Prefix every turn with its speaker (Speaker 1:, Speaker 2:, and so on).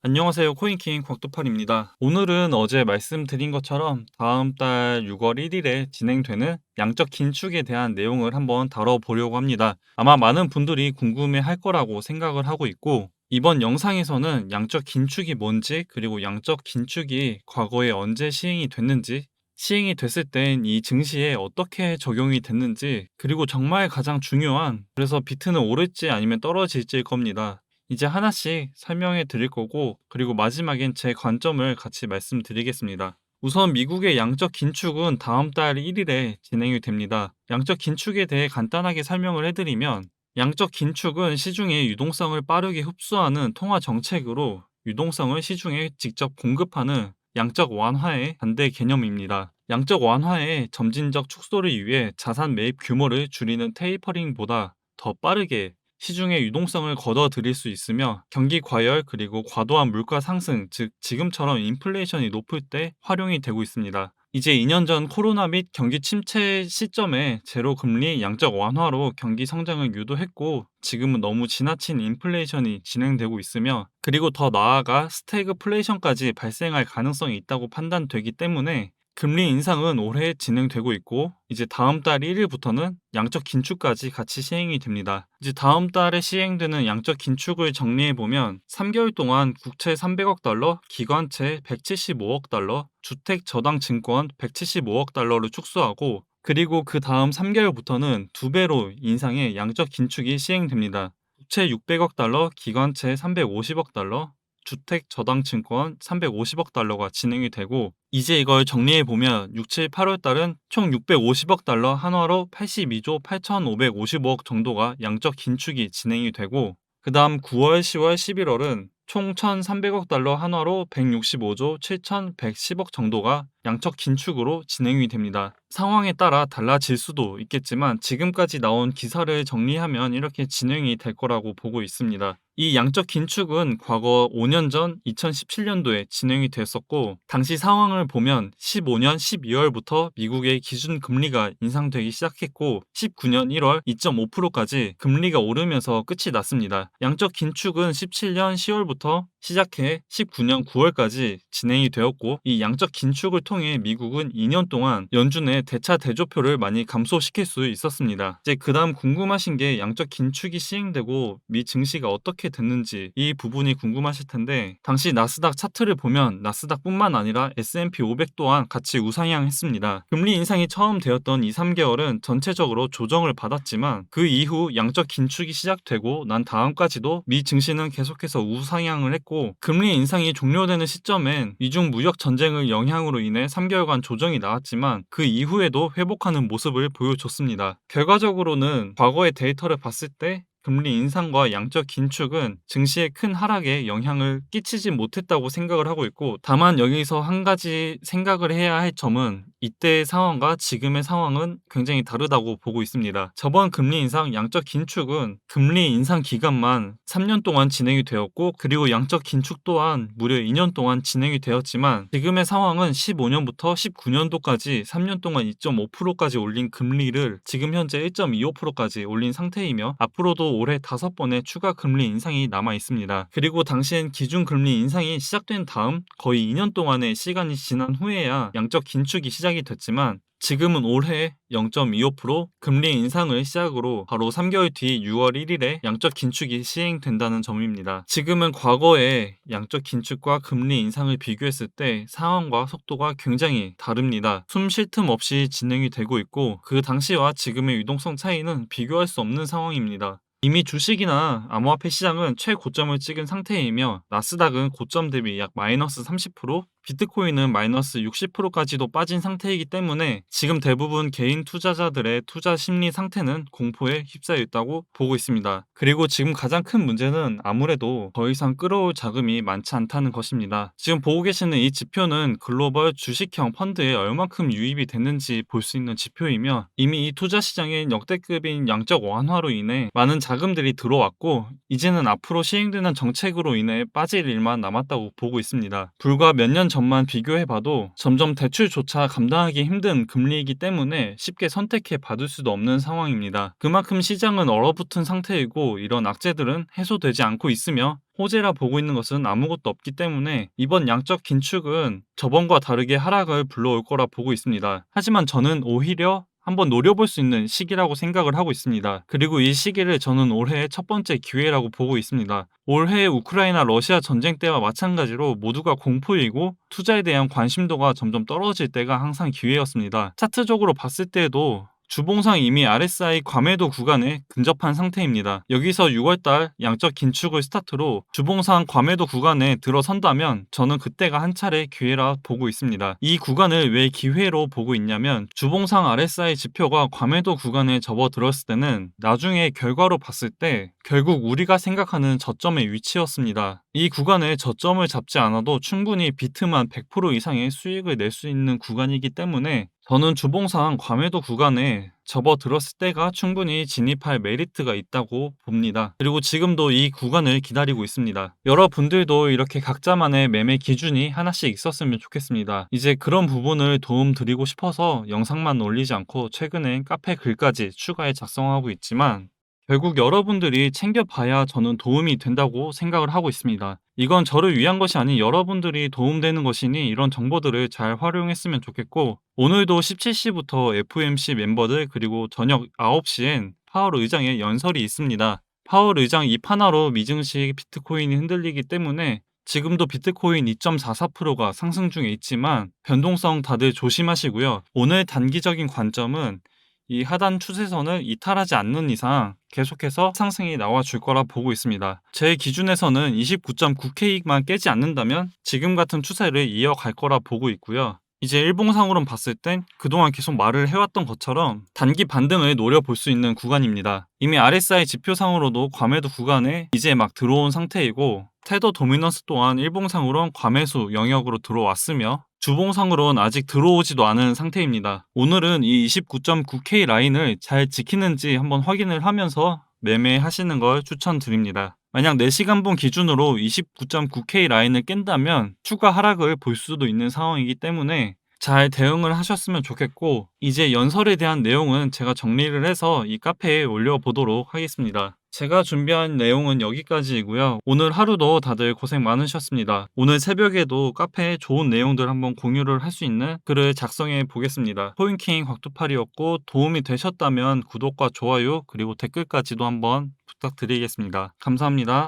Speaker 1: 안녕하세요. 코인킹 곽도팔입니다. 오늘은 어제 말씀드린 것처럼 다음 달 6월 1일에 진행되는 양적 긴축에 대한 내용을 한번 다뤄보려고 합니다. 아마 많은 분들이 궁금해 할 거라고 생각을 하고 있고, 이번 영상에서는 양적 긴축이 뭔지, 그리고 양적 긴축이 과거에 언제 시행이 됐는지, 시행이 됐을 땐 이 증시에 어떻게 적용이 됐는지, 그리고 정말 가장 중요한, 그래서 비트는 오를지 아니면 떨어질지일 겁니다. 이제 하나씩 설명해 드릴 거고, 그리고 마지막엔 제 관점을 같이 말씀드리겠습니다. 우선 미국의 양적 긴축은 다음 달 1일에 진행이 됩니다. 양적 긴축에 대해 간단하게 설명을 해드리면, 양적 긴축은 시중의 유동성을 빠르게 흡수하는 통화 정책으로 유동성을 시중에 직접 공급하는 양적 완화의 반대 개념입니다. 양적 완화의 점진적 축소를 위해 자산 매입 규모를 줄이는 테이퍼링보다 더 빠르게 시중의 유동성을 걷어들일 수 있으며, 경기 과열 그리고 과도한 물가 상승, 즉 지금처럼 인플레이션이 높을 때 활용이 되고 있습니다. 이제 2년 전 코로나 및 경기 침체 시점에 제로 금리 양적 완화로 경기 성장을 유도했고, 지금은 너무 지나친 인플레이션이 진행되고 있으며, 그리고 더 나아가 스태그플레이션까지 발생할 가능성이 있다고 판단되기 때문에 금리 인상은 올해 진행되고 있고, 이제 다음 달 1일부터는 양적 긴축까지 같이 시행이 됩니다. 이제 다음 달에 시행되는 양적 긴축을 정리해 보면, 3개월 동안 국채 300억 달러, 기관채 175억 달러, 주택 저당 증권 175억 달러를 축소하고, 그리고 그 다음 3개월부터는 2배로 인상의 양적 긴축이 시행됩니다. 국채 600억 달러, 기관채 350억 달러, 주택 저당 증권 350억 달러가 진행이 되고, 이제 이걸 정리해 보면 6, 7, 8월 달은 총 650억 달러 한화로 82조 8,555억 정도가 양적 긴축이 진행이 되고, 그 다음 9월, 10월, 11월은 총 1,300억 달러 한화로 165조 7,110억 정도가 양적 긴축으로 진행이 됩니다. 상황에 따라 달라질 수도 있겠지만, 지금까지 나온 기사를 정리하면 이렇게 진행이 될 거라고 보고 있습니다. 이 양적 긴축은 과거 5년 전 2017년도에 진행이 됐었고, 당시 상황을 보면 15년 12월부터 미국의 기준 금리가 인상되기 시작했고, 19년 1월 2.5%까지 금리가 오르면서 끝이 났습니다. 양적 긴축은 17년 10월부터 시작해 19년 9월까지 진행이 되었고, 이 양적 긴축을 통해 미국은 2년 동안 연준의 대차 대조표를 많이 감소시킬 수 있었습니다. 이제 그 다음 궁금하신 게 양적 긴축이 시행되고 미 증시가 어떻게 됐는지, 이 부분이 궁금하실 텐데, 당시 나스닥 차트를 보면 나스닥뿐만 아니라 S&P 500 또한 같이 우상향했습니다. 금리 인상이 처음 되었던 2, 3개월은 전체적으로 조정을 받았지만, 그 이후 양적 긴축이 시작되고 난 다음까지도 미 증시는 계속해서 우상향을 했고, 금리 인상이 종료되는 시점엔 미중 무역 전쟁을 영향으로 인해 3개월간 조정이 나왔지만, 그 이후에도 회복하는 모습을 보여줬습니다. 결과적으로는 과거의 데이터를 봤을 때 금리 인상과 양적 긴축은 증시에 큰 하락에 영향을 끼치지 못했다고 생각을 하고 있고, 다만 여기서 한 가지 생각을 해야 할 점은, 이때의 상황과 지금의 상황은 굉장히 다르다고 보고 있습니다. 저번 금리 인상, 양적 긴축은 금리 인상 기간만 3년 동안 진행이 되었고, 그리고 양적 긴축 또한 무려 2년 동안 진행이 되었지만, 지금의 상황은 15년부터 19년도까지 3년 동안 2.5%까지 올린 금리를 지금 현재 1.25%까지 올린 상태이며, 앞으로도 올해 5번의 추가 금리 인상이 남아 있습니다. 그리고 당시엔 기준 금리 인상이 시작된 다음 거의 2년 동안의 시간이 지난 후에야 양적 긴축이 시작이 됐지만, 지금은 올해 0.25% 금리 인상을 시작으로 바로 3개월 뒤 6월 1일에 양적 긴축이 시행된다는 점입니다. 지금은 과거의 양적 긴축과 금리 인상을 비교했을 때 상황과 속도가 굉장히 다릅니다. 숨 쉴 틈 없이 진행이 되고 있고, 그 당시와 지금의 유동성 차이는 비교할 수 없는 상황입니다. 이미 주식이나 암호화폐 시장은 최고점을 찍은 상태이며, 나스닥은 고점 대비 약 마이너스 30%, 비트코인은 마이너스 60%까지도 빠진 상태이기 때문에 지금 대부분 개인 투자자들의 투자 심리 상태는 공포에 휩싸여 있다고 보고 있습니다. 그리고 지금 가장 큰 문제는 아무래도 더 이상 끌어올 자금이 많지 않다는 것입니다. 지금 보고 계시는 이 지표는 글로벌 주식형 펀드에 얼만큼 유입이 됐는지 볼 수 있는 지표이며, 이미 이 투자 시장엔 역대급인 양적 완화로 인해 많은 자금들이 들어왔고, 이제는 앞으로 시행되는 정책으로 인해 빠질 일만 남았다고 보고 있습니다. 불과 몇 년 점만 비교해봐도 점점 대출조차 감당하기 힘든 금리이기 때문에 쉽게 선택해 받을 수도 없는 상황입니다. 그만큼 시장은 얼어붙은 상태이고 이런 악재들은 해소되지 않고 있으며 호재라 보고 있는 것은 아무것도 없기 때문에 이번 양적 긴축은 저번과 다르게 하락을 불러올 거라 보고 있습니다. 하지만 저는 오히려 한번 노려볼 수 있는 시기라고 생각을 하고 있습니다. 그리고 이 시기를 저는 올해의 첫 번째 기회라고 보고 있습니다. 올해 우크라이나 러시아 전쟁 때와 마찬가지로 모두가 공포이고 투자에 대한 관심도가 점점 떨어질 때가 항상 기회였습니다. 차트적으로 봤을 때도 주봉상 이미 RSI 과매도 구간에 근접한 상태입니다. 여기서 6월달 양적 긴축을 스타트로 주봉상 과매도 구간에 들어선다면 저는 그때가 한 차례 기회라 보고 있습니다. 이 구간을 왜 기회로 보고 있냐면 주봉상 RSI 지표가 과매도 구간에 접어들었을 때는 나중에 결과로 봤을 때 결국 우리가 생각하는 저점의 위치였습니다. 이 구간에 저점을 잡지 않아도 충분히 비트만 100% 이상의 수익을 낼 수 있는 구간이기 때문에 저는 주봉상 과매도 구간에 접어들었을 때가 충분히 진입할 메리트가 있다고 봅니다. 그리고 지금도 이 구간을 기다리고 있습니다. 여러분들도 이렇게 각자만의 매매 기준이 하나씩 있었으면 좋겠습니다. 이제 그런 부분을 도움드리고 싶어서 영상만 올리지 않고 최근에 카페 글까지 추가해 작성하고 있지만 결국 여러분들이 챙겨봐야 저는 도움이 된다고 생각을 하고 있습니다. 이건 저를 위한 것이 아닌 여러분들이 도움되는 것이니 이런 정보들을 잘 활용했으면 좋겠고 오늘도 17시부터 FOMC 멤버들 그리고 저녁 9시엔 파월 의장의 연설이 있습니다. 파월 의장 입 하나로 미증시 비트코인이 흔들리기 때문에 지금도 비트코인 2.44%가 상승 중에 있지만 변동성 다들 조심하시고요. 오늘 단기적인 관점은 이 하단 추세선을 이탈하지 않는 이상 계속해서 상승이 나와줄 거라 보고 있습니다. 제 기준에서는 29.9K만 깨지 않는다면 지금 같은 추세를 이어갈 거라 보고 있고요. 이제 일봉상으로는 봤을 땐 그동안 계속 말을 해왔던 것처럼 단기 반등을 노려볼 수 있는 구간입니다. 이미 RSI 지표상으로도 과매도 구간에 이제 막 들어온 상태이고 테더 도미넌스 또한 일봉상으론 과매수 영역으로 들어왔으며 주봉상으론 아직 들어오지도 않은 상태입니다. 오늘은 이 29.9K 라인을 잘 지키는지 한번 확인을 하면서 매매하시는 걸 추천드립니다. 만약 4시간분 기준으로 29.9K 라인을 깬다면 추가 하락을 볼 수도 있는 상황이기 때문에 잘 대응을 하셨으면 좋겠고 이제 연설에 대한 내용은 제가 정리를 해서 이 카페에 올려보도록 하겠습니다. 제가 준비한 내용은 여기까지이고요. 오늘 하루도 다들 고생 많으셨습니다. 오늘 새벽에도 카페에 좋은 내용들 한번 공유를 할 수 있는 글을 작성해 보겠습니다. 코인킹 곽두팔이었고 도움이 되셨다면 구독과 좋아요 그리고 댓글까지도 한번 부탁드리겠습니다. 감사합니다.